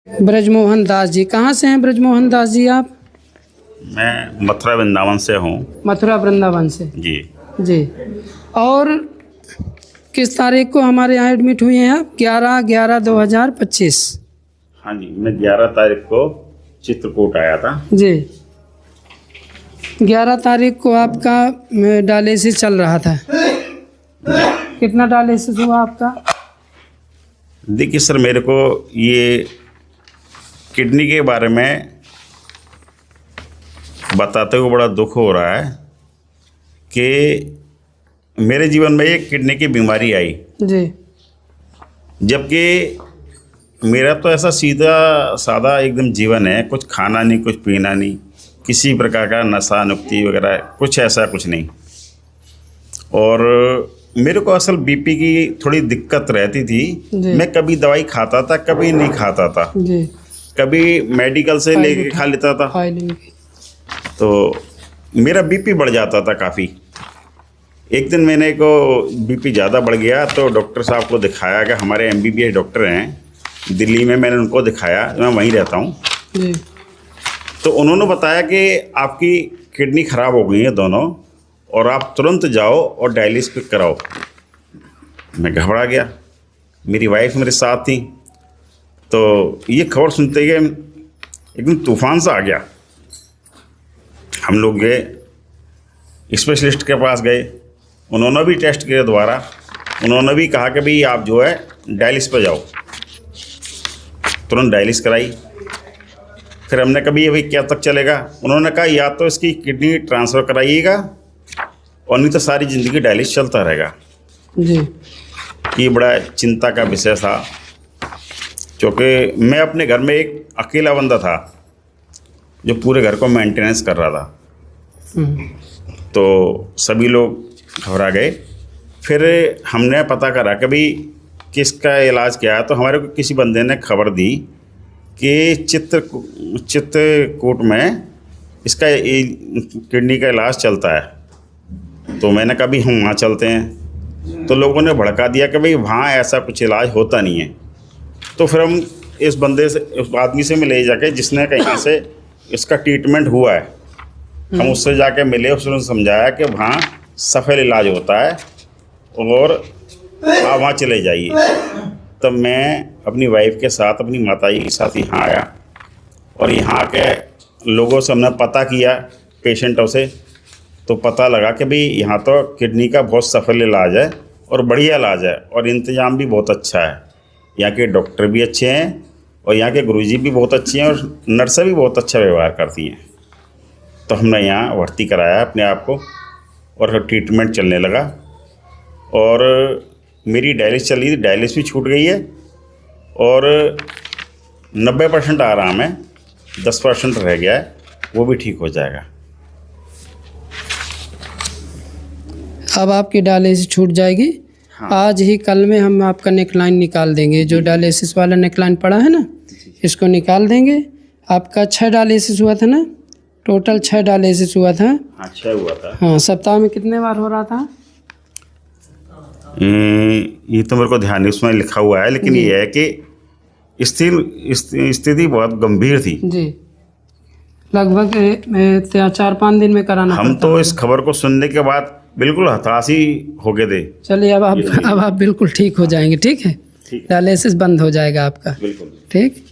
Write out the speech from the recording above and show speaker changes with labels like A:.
A: ब्रजमोहन दास जी, कहाँ से हैं ब्रजमोहन दास जी आप?
B: मैं मथुरा वृंदावन से हूँ।
A: मथुरा वृंदावन से
B: जी
A: जी। और किस तारीख को हमारे यहाँ एडमिट हुए हैं आप? 11/11/2025।
B: हाँ जी, मैं 11 तारीख को चित्रकूट आया था
A: जी। 11 तारीख को आपका डायलिसिस चल रहा था। कितना डायलिसिस हुआ आपका?
B: देखिए सर, मेरे को ये किडनी के बारे में बताते हुए बड़ा दुख हो रहा है कि मेरे जीवन में एक किडनी की बीमारी आई,
A: जी।
B: जबकि मेरा तो ऐसा सीधा सादा एकदम जीवन है, कुछ खाना नहीं, कुछ पीना नहीं, किसी प्रकार का नशा नुक्ति वगैरह कुछ ऐसा कुछ नहीं। और मेरे को असल बीपी की थोड़ी दिक्कत रहती थी। मैं कभी दवाई खाता था, कभी नहीं खाता था
A: जी।
B: कभी मेडिकल से लेके खा लेता था, तो मेरा बीपी बढ़ जाता था काफ़ी। एक दिन मैंने को बीपी ज़्यादा बढ़ गया तो डॉक्टर साहब को दिखाया कि हमारे MBBS डॉक्टर हैं दिल्ली में, मैंने उनको दिखाया, मैं वहीं रहता हूँ
A: जी।
B: तो उन्होंने बताया कि आपकी किडनी ख़राब हो गई है दोनों, और आप तुरंत जाओ और डायलिसिस कराओ। मैं घबरा गया, मेरी वाइफ मेरे साथ थी, तो ये खबर सुनते ही एकदम तूफान सा आ गया। हम लोग गए स्पेशलिस्ट के पास गए, उन्होंने भी टेस्ट किया दोबारा, उन्होंने भी कहा कि भाई आप जो है डायलिसिस पे जाओ। तुरंत डायलिसिस कराई। फिर हमने कभी अभी क्या तक चलेगा, उन्होंने कहा या तो इसकी किडनी ट्रांसफ़र कराइएगा और नहीं तो सारी ज़िंदगी डायलिसिस चलता रहेगा
A: जी।
B: ये बड़ा चिंता का विषय था, क्योंकि मैं अपने घर में एक अकेला बंदा था जो पूरे घर को मेंटेनेंस कर रहा था। तो सभी लोग घबरा गए। फिर हमने पता करा कि भाई किसका इलाज क्या है, तो हमारे को किसी बंदे ने खबर दी कि चित्रकूट में इसका किडनी का इलाज चलता है। तो मैंने कहा भी हम वहाँ चलते हैं, तो लोगों ने भड़का दिया कि भाई वहाँ ऐसा कुछ इलाज होता नहीं है। तो फिर हम इस बंदे से, उस आदमी से मिले जाके जिसने कहीं से इसका ट्रीटमेंट हुआ है, हम उससे जाके मिले, उसने समझाया कि वहाँ सफल इलाज होता है और आप वहाँ चले जाइए। तब मैं अपनी वाइफ के साथ, अपनी माताजी के साथ यहाँ आया और यहाँ के लोगों से हमने पता किया, पेशेंटों से, तो पता लगा कि भाई यहाँ तो किडनी का बहुत सफल इलाज है और बढ़िया इलाज है और इंतज़ाम भी बहुत अच्छा है। यहाँ के डॉक्टर भी अच्छे हैं और यहाँ के गुरुजी भी बहुत अच्छे हैं और नर्सें भी बहुत अच्छा व्यवहार करती हैं। तो हमने यहाँ भर्ती कराया अपने आप को और ट्रीटमेंट चलने लगा और मेरी डायलिसिस चल रही थी, डायलिसिस भी छूट गई है और 90% आराम है, 10% रह गया है, वो भी ठीक हो जाएगा।
A: अब आपकी डायलिसिस छूट जाएगी। हाँ। आज ही कल में हम आपका नेकलाइन निकाल देंगे, जो डायलिसिस वाला नेकलाइन पड़ा है ना, इसको निकाल देंगे। आपका 6 डायलिसिस हुआ था ना, टोटल 6 डायलिसिस हुआ था।
B: हाँ, 6 हुआ था।
A: हाँ, सप्ताह में कितने बार हो रहा था?
B: ये तो मेरे को ध्यान नहीं उसमें लिखा हुआ है, लेकिन ये है कि स्थिति बहुत गंभीर थी
A: जी। लगभग 4-5 दिन में कराना।
B: हम तो इस खबर को सुनने के बाद बिल्कुल हताश ही हो गए थे।
A: चलिए अब आप बिल्कुल ठीक हो जाएंगे। ठीक है, डायलिसिस बंद हो जाएगा आपका।
B: बिल्कुल
A: ठीक।